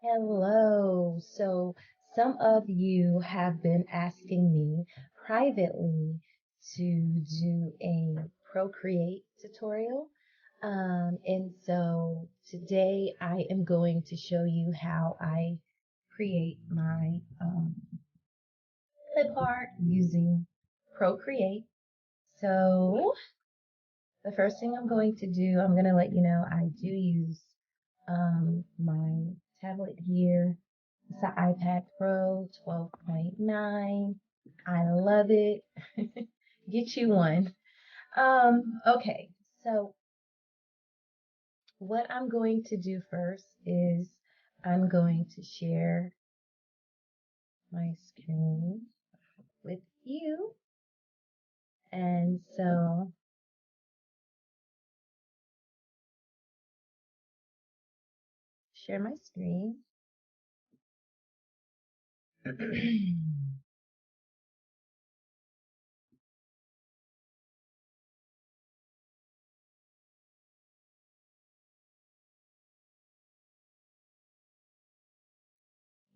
Hello. So some of you have been asking me privately to do a Procreate tutorial. And so today I am going to show you how I create my clip art using Procreate. So the first thing I'm going to do, I'm going to let you know I do use my tablet here. It's an iPad Pro 12.9. I love it. Get you one. Okay, so what I'm going to do first is I'm going to share my screen with you. And so share my screen.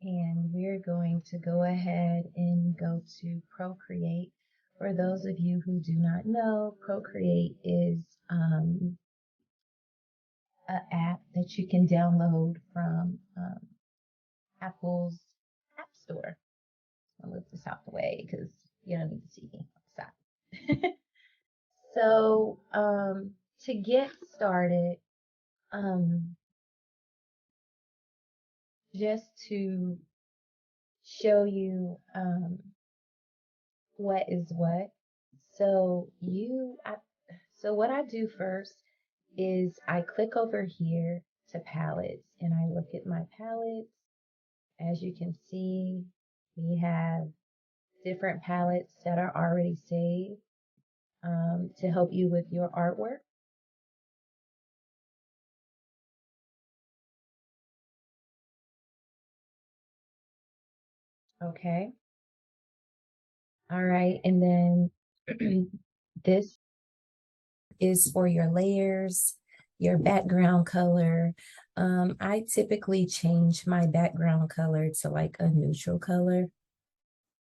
And we're going to go ahead and go to Procreate. For those of you who do not know, Procreate is an app that you can download from Apple's App Store. I'll move this out the way because you don't need to see me outside. So to get started, just to show you what is what. So so what I do first is I click over here to palettes and I look at my palettes. As you can see, we have different palettes that are already saved to help you with your artwork. Okay. All right. And then this is for your layers, your background color. I typically change my background color to like a neutral color.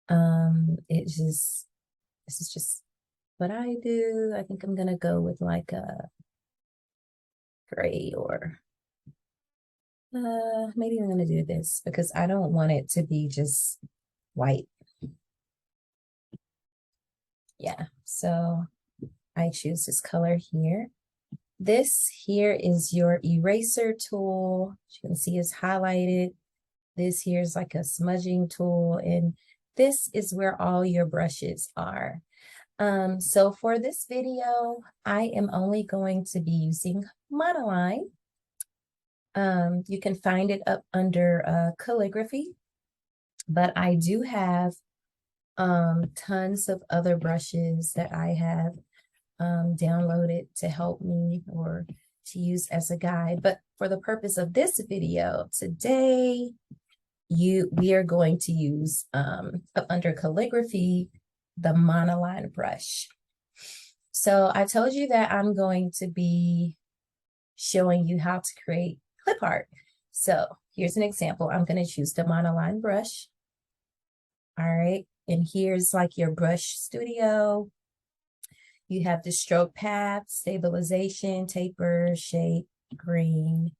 This is just what I do. I think I'm gonna go with like a gray or maybe I'm gonna do this because I don't want it to be just white. Yeah, so I choose this color here. This here is your eraser tool. As you can see is highlighted. This here is like a smudging tool, and this is where all your brushes are. So for this video, I am only going to be using monoline. You can find it up under calligraphy, but I do have tons of other brushes that I have downloaded to help me or to use as a guide. But for the purpose of this video today, we are going to use under calligraphy the monoline brush. So I told you that I'm going to be showing you how to create clip art. So here's an example. I'm going to choose the monoline brush. All right. And here's like your brush studio. You have the stroke path, stabilization, taper, shape, green,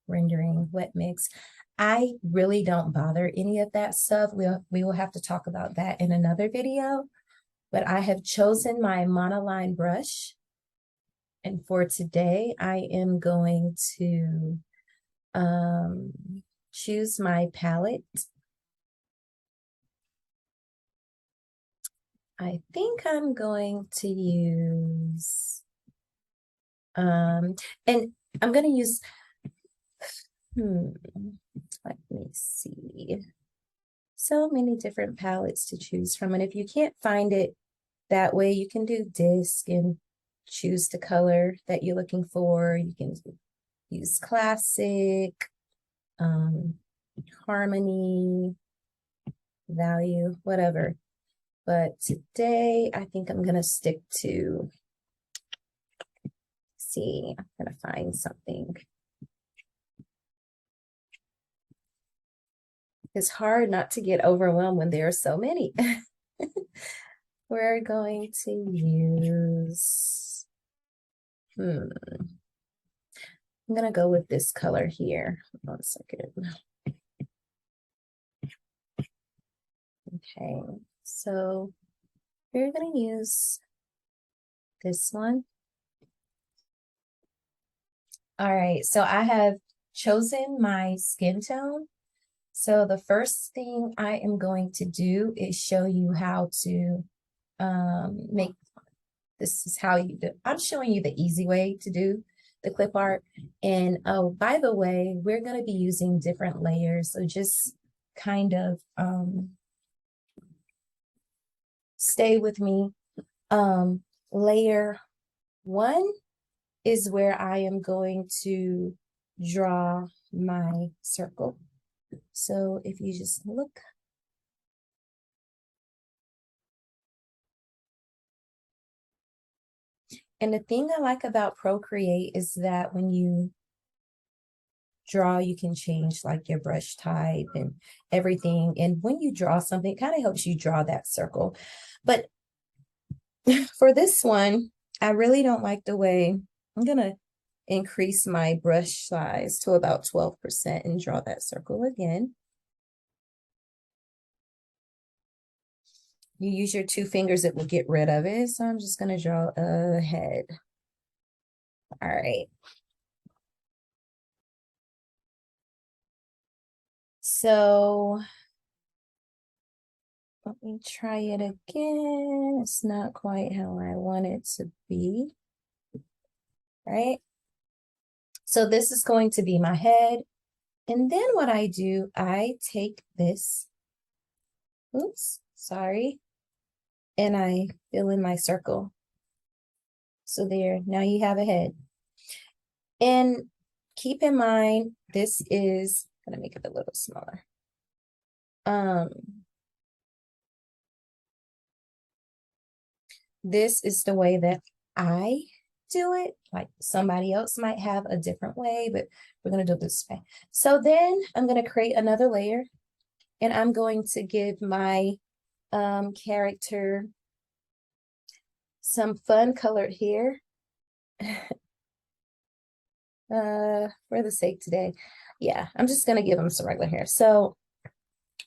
rendering, wet mix. I really don't bother any of that stuff. We will have to talk about that in another video. But I have chosen my monoline brush. And for today, I am going to choose my palette. I think I'm going to use, and I'm going to use, let me see. So many different palettes to choose from. And if you can't find it that way, you can do disc and choose the color that you're looking for. You can use classic, harmony, value, whatever. But today, I think I'm going to stick to, I'm going to find something. It's hard not to get overwhelmed when there are so many. We're going to use, I'm gonna go with this color here. One second. Okay, so we're gonna use this one. All right, so I have chosen my skin tone. So the first thing I am going to do is show you how to make, this is how you do, I'm showing you the easy way to do the clip art. And oh, by the way, we're going to be using different layers. So just kind of stay with me. Layer 1 is where I am going to draw my circle. So if you just look, and the thing I like about Procreate is that when you draw, you can change like your brush type and everything. And when you draw something, it kind of helps you draw that circle. But for this one, I really don't like the way, I'm gonna increase my brush size to about 12% and draw that circle again. You use your 2 fingers, it will get rid of it. So I'm just gonna draw a head. All right. So let me try it again. It's not quite how I want it to be, right? So this is going to be my head. And then what I do, I take this, oops, sorry, and I fill in my circle. So there, now you have a head. And keep in mind, this is, I'm gonna make it a little smaller. This is the way that I do it. Like somebody else might have a different way, but we're gonna do it this way. So then I'm gonna create another layer and I'm going to give my character some fun colored hair for the sake today. Yeah, I'm just gonna give him some regular hair. So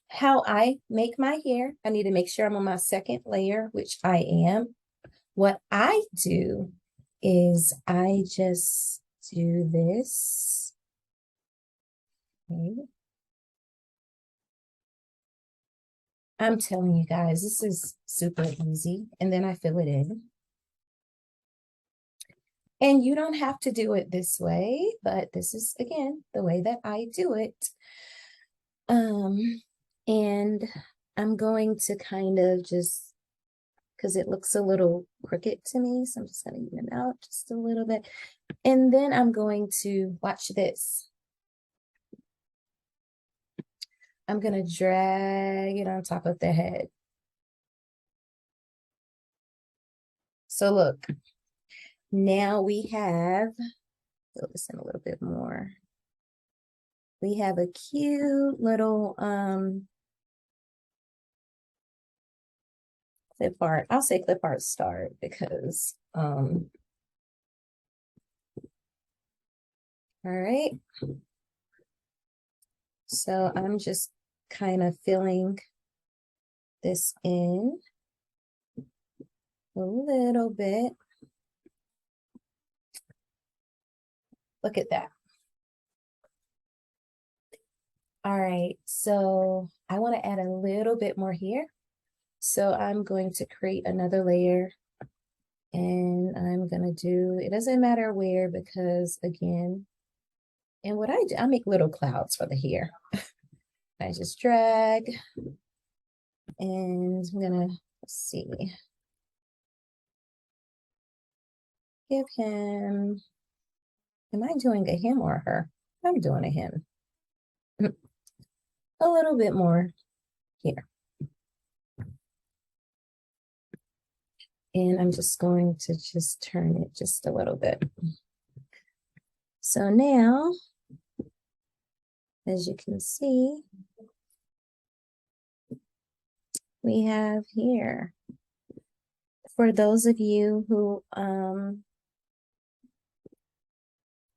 how I make my hair, I need to make sure I'm on my second layer, which I am. What I do is I just do this. Okay. I'm telling you guys, this is super easy. And then I fill it in. And you don't have to do it this way, but this is, again, the way that I do it. And I'm going to kind of just, because it looks a little crooked to me, so I'm just going to even out just a little bit. And then I'm going to watch this. I'm going to drag it on top of the head. So look, now we have, fill this in a little bit more. We have a cute little clip art. I'll say clip art start because all right. So I'm just kind of filling this in a little bit. Look at that. All right, so I want to add a little bit more here. So I'm going to create another layer and I'm going to do, it doesn't matter where because again, and what I do, I make little clouds for the hair. I just drag and I'm going to, let's see, give him, am I doing a him or a her? I'm doing a him. A little bit more here. And I'm just going to just turn it just a little bit. So now, as you can see, we have here. For those of you who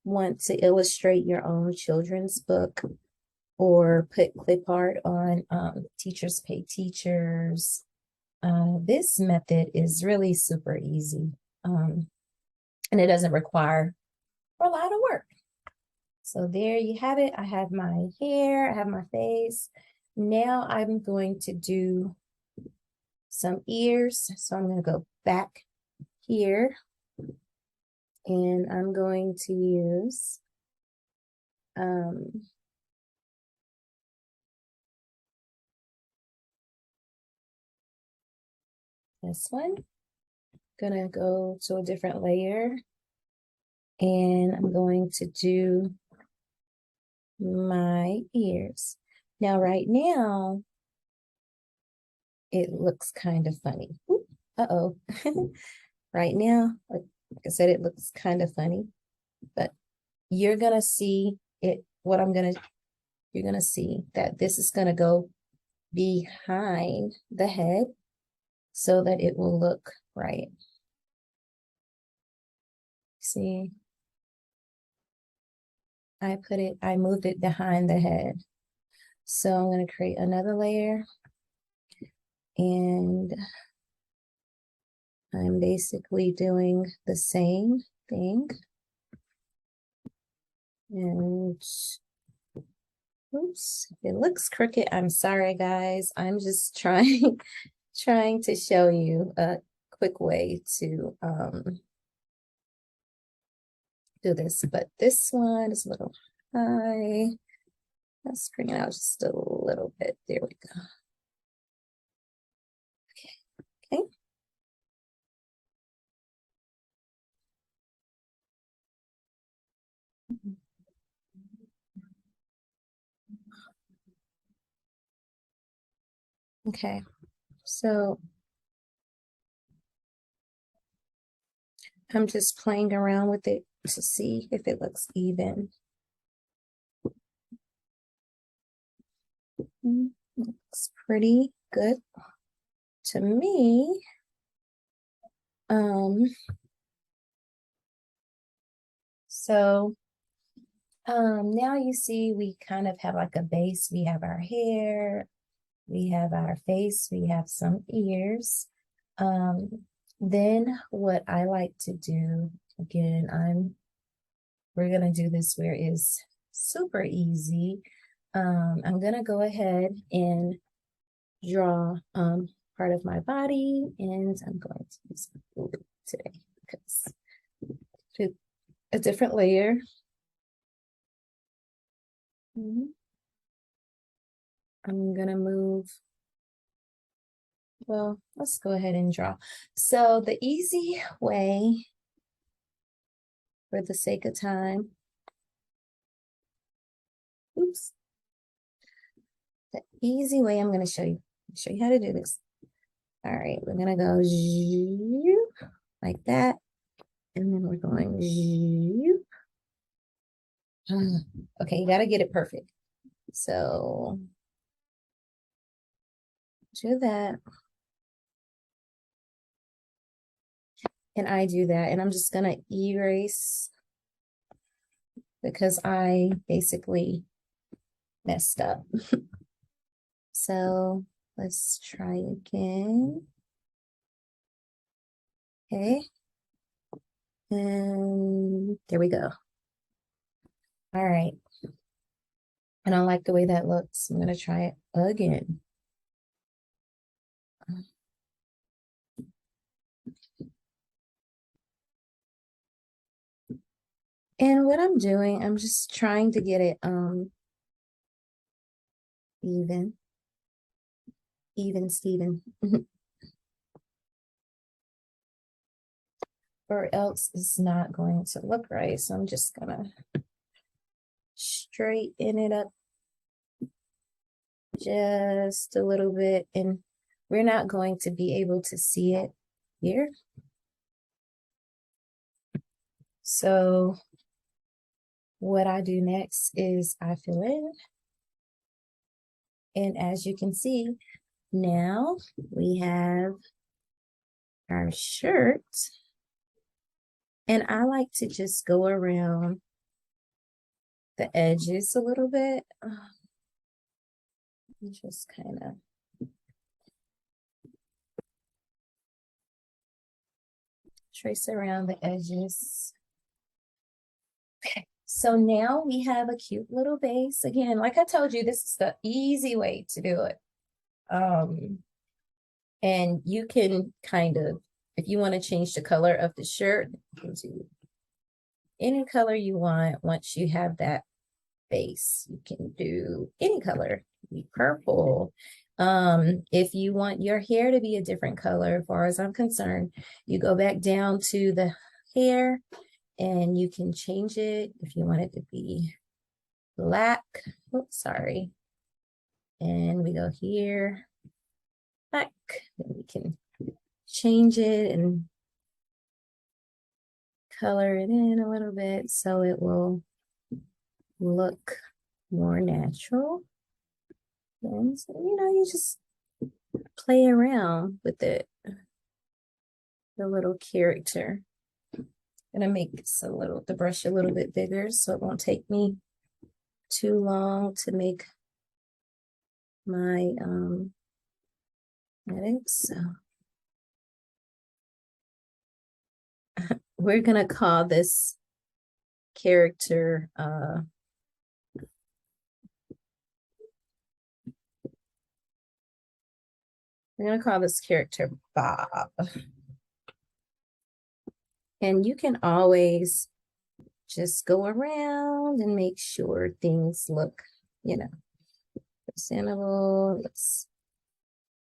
want to illustrate your own children's book or put Clipart on Teachers Pay Teachers, this method is really super easy, and it doesn't require a lot of work. So there you have it. I have my hair, I have my face. Now I'm going to do some ears. So I'm going to go back here and I'm going to use this one. Gonna go to a different layer and I'm going to do my ears. Now, right now, it looks kind of funny. Uh-oh. Right now, like I said, it looks kind of funny, but you're gonna see it, you're gonna see that this is gonna go behind the head so that it will look right. See, I moved it behind the head. So I'm going to create another layer and I'm basically doing the same thing. And oops, if it looks crooked, I'm sorry guys. I'm just trying to show you a quick way to do this, but this one is a little high. Let's bring it out just a little bit. There we go. Okay. Okay, so I'm just playing around with it to see if it looks even. Looks pretty good to me. So now you see we kind of have like a base. We have our hair, we have our face, we have some ears. Then what I like to do, again, we're gonna do this where it's super easy. I'm gonna go ahead and draw part of my body, and I'm going to use blue today because to a different layer. I'm gonna move. Well, let's go ahead and draw. So the easy way, for the sake of time, oops. The easy way I'm gonna show you how to do this. All right, we're gonna go like that, and then we're going. Okay, you gotta get it perfect. So do that. And I do that, and I'm just gonna erase because I basically messed up. So let's try again. Okay. And there we go. All right. I don't like the way that looks. I'm gonna try it again. And what I'm doing, I'm just trying to get it even Steven. Or else it's not going to look right. So I'm just gonna straighten it up just a little bit, and we're not going to be able to see it here. So what I do next is I fill in, and as you can see, Now we have our shirt. And I like to just go around the edges a little bit. Just kind of trace around the edges. Okay, so now we have a cute little base. Again, like I told you, this is the easy way to do it. And you can kind of, if you want to change the color of the shirt, you can do any color you want. Once you have that base, you can do any color, be purple. If you want your hair to be a different color, as far as I'm concerned, you go back down to the hair and you can change it if you want it to be black. Oops, sorry. And we go here, black, then we can change it and color it in a little bit so it will look more natural. And so, you know, you just play around with it, the little character. I'm gonna make this the brush a little bit bigger so it won't take me too long to make my edits. So we're gonna call this character Bob. And you can always just go around and make sure things look, you know, presentable, looks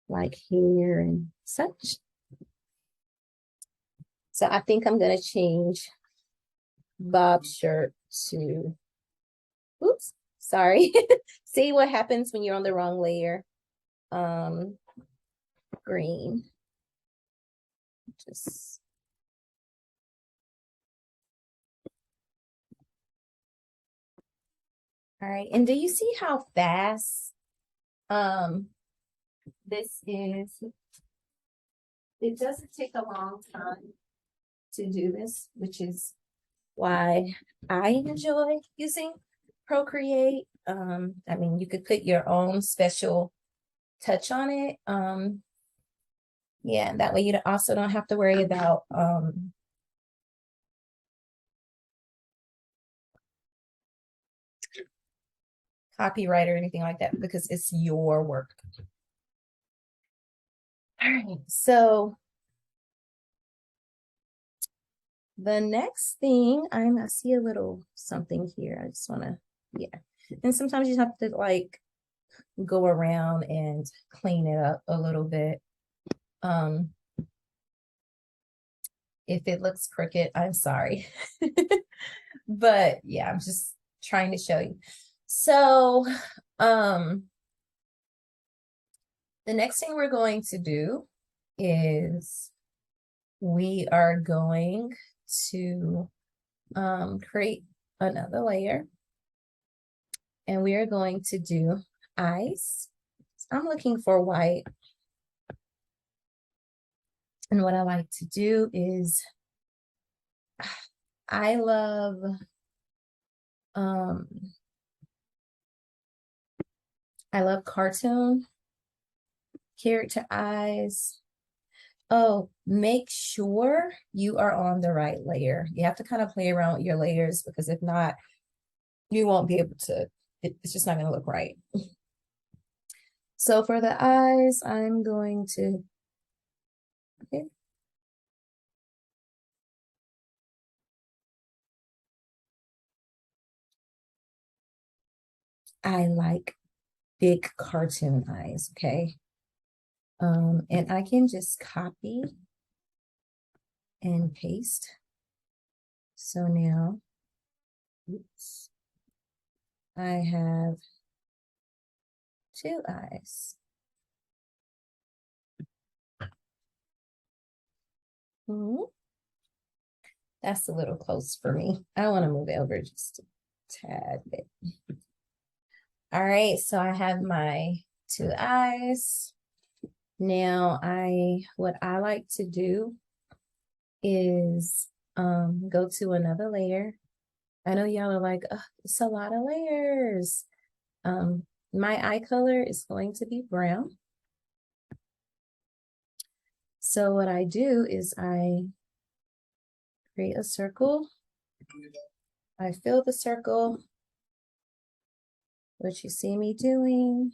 like here and such. So I think I'm going to change Bob's shirt to, oops, sorry. See what happens when you're on the wrong layer. Green. Just all right. And do you see how fast this is? It doesn't take a long time to do this, which is why I enjoy using Procreate. I mean, you could put your own special touch on it. Yeah, that way you also don't have to worry about copyright or anything like that because it's your work. All right, so the next thing, I see a little something here. I just want to, yeah. And sometimes you have to like go around and clean it up a little bit. If it looks crooked, I'm sorry. But yeah, I'm just trying to show you. So the next thing we're going to do is we are going to create another layer. And we are going to do eyes. I'm looking for white. And what I like to do is I love cartoon character eyes. Oh, make sure you are on the right layer. You have to kind of play around with your layers because if not, you won't be able to, it's just not going to look right. So for the eyes, I'm going to, okay. I like big cartoon eyes, okay? And I can just copy and paste. So now, oops, I have two eyes. That's a little close for me. I want to move it over just a tad bit. All right, so I have my two eyes. Now, what I like to do is go to another layer. I know y'all are like, oh, it's a lot of layers. My eye color is going to be brown. So what I do is I create a circle. I fill the circle, what you see me doing.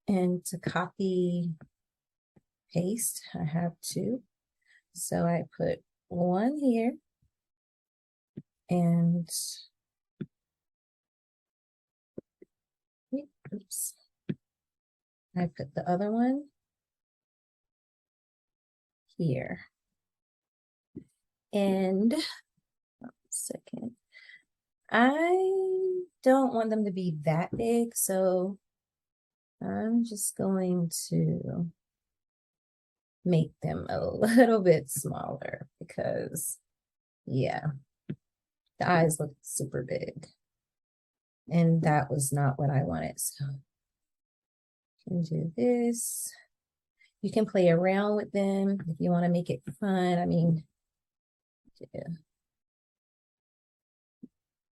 And to copy, paste, I have two. So I put one here and oops. I put the other one here. And second, I don't want them to be that big, so I'm just going to make them a little bit smaller because, yeah, the eyes look super big. And that was not what I wanted. So you can do this. You can play around with them if you want to make it fun. I mean, yeah.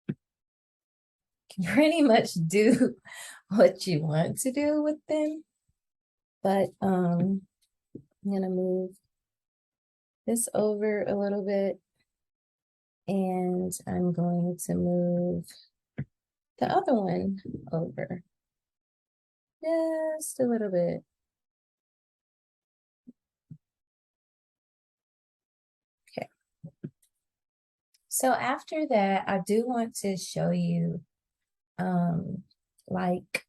You can pretty much do what you want to do with them. But I'm gonna move this over a little bit, and I'm going to move the other one over just a little bit. Okay. So after that, I do want to show you, like,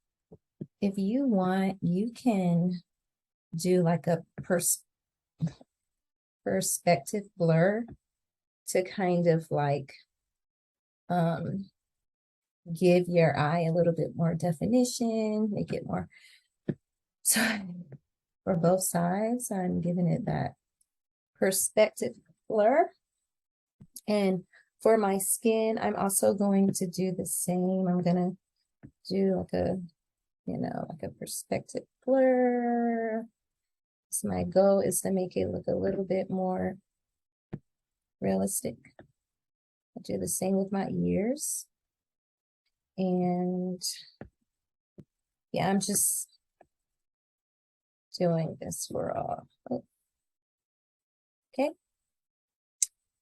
if you want, you can do like a perspective blur to kind of like give your eye a little bit more definition, make it more. So for both sides, I'm giving it that perspective blur. And for my skin, I'm also going to do the same. I'm gonna do like a, like a perspective blur. So my goal is to make it look a little bit more realistic. I'll do the same with my ears. And yeah, I'm just doing this for all. Okay.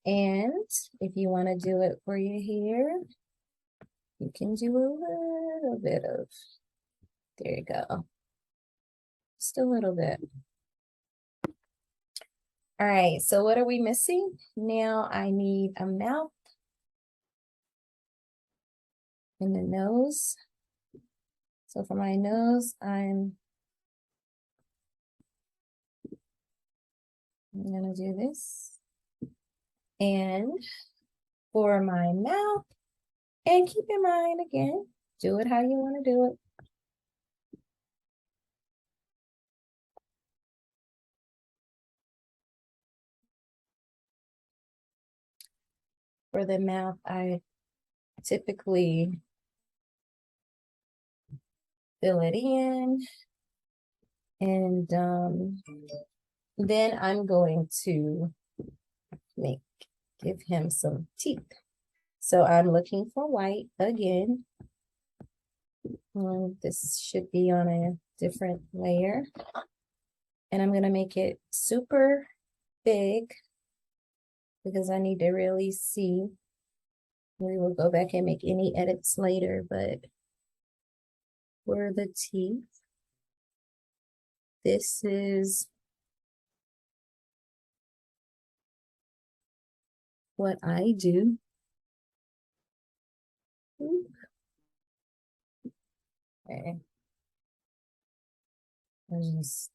And if you want to do it for your hair, you can do a little bit of, there you go. Just a little bit. All right, so what are we missing? Now I need a mouth and the nose. So for my nose, I'm gonna do this. And for my mouth, and keep in mind again, do it how you want to do it. For the mouth, I typically fill it in, and then I'm going to give him some teeth. So I'm looking for white again. This should be on a different layer. And I'm going to make it super big because I need to really see. We will go back and make any edits later, but for the teeth, this is what I do. Okay. I just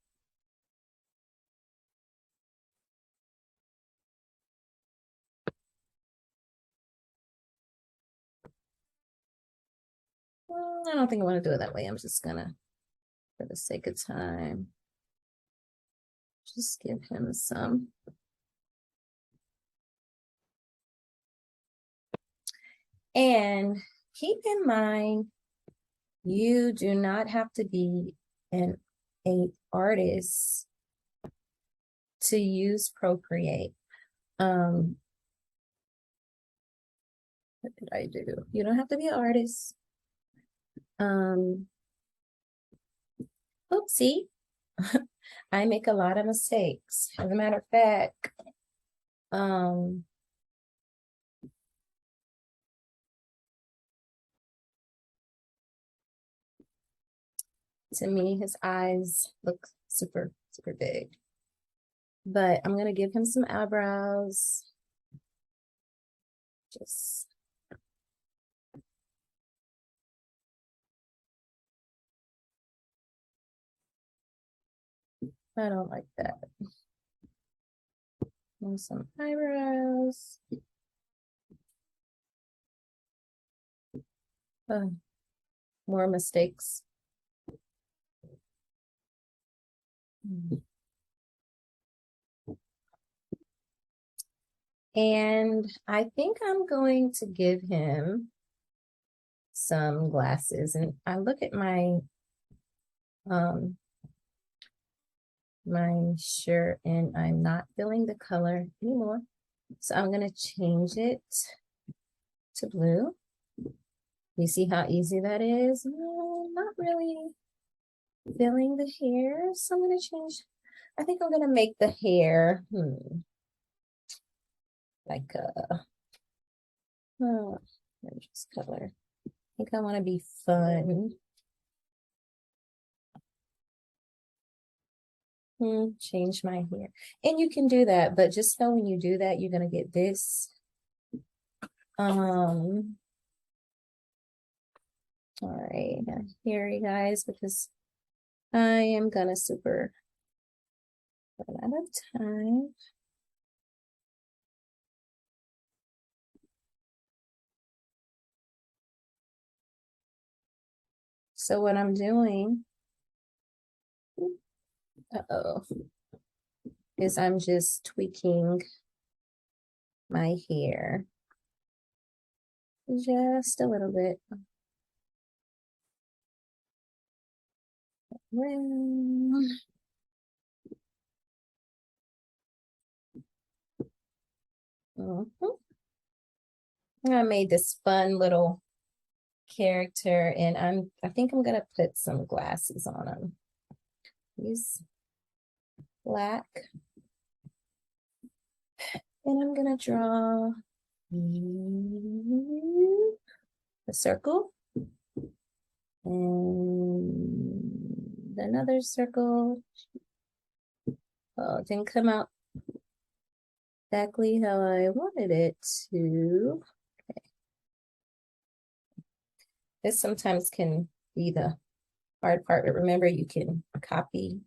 I don't think I want to do it that way. I'm just gonna, for the sake of time, just give him some. And keep in mind, you do not have to be an artist to use Procreate. What did I do? You don't have to be an artist. Oopsie. I make a lot of mistakes. As a matter of fact, to me, his eyes look super, super big. But I'm gonna give him some eyebrows. Just I don't like that. And some eyebrows. More mistakes. And I think I'm going to give him some glasses. And I look at my my shirt and I'm not feeling the color anymore. So I'm going to change it to blue. You see how easy that is? No, not really feeling the hair. So I'm going to change. I think I'm going to make the hair like a just color. I think I want to be fun. Change my hair. And you can do that, but just know when you do that, you're going to get this. All right, here you guys, because I am going to super run out of time. So what I'm doing, is I'm just tweaking my hair just a little bit. I made this fun little character, and I think I'm gonna put some glasses on him. Use black, and I'm gonna draw a circle and another circle. Oh, it didn't come out exactly how I wanted it to. Okay. This sometimes can be the hard part, but remember you can copy,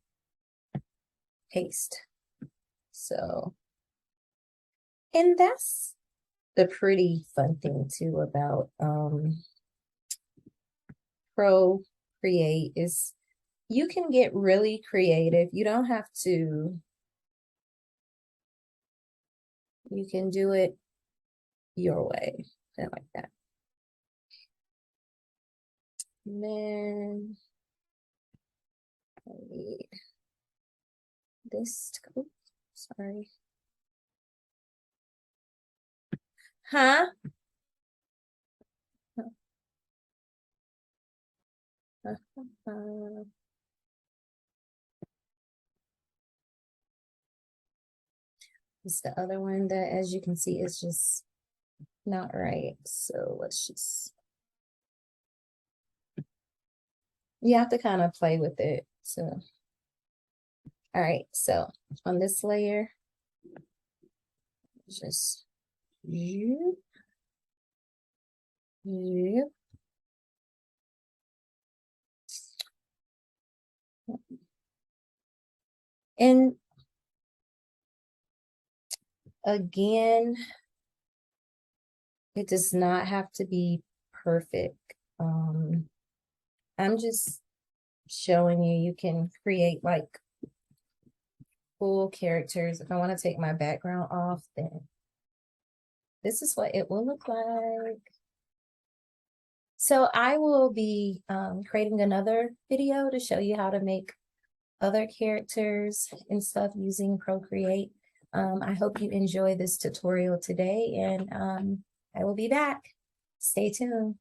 paste. So, and that's the pretty fun thing too about Procreate is you can get really creative. You don't have to, you can do it your way. I like that. And then I need this to go. Sorry. Huh? It's the other one that, as you can see, is just not right. So let's just, you have to kind of play with it. So, all right. So on this layer, just you. And again, it does not have to be perfect. I'm just showing you, you can create like full characters. If I want to take my background off, then this is what it will look like. So I will be creating another video to show you how to make other characters and stuff using Procreate. I hope you enjoy this tutorial today, and I will be back. Stay tuned.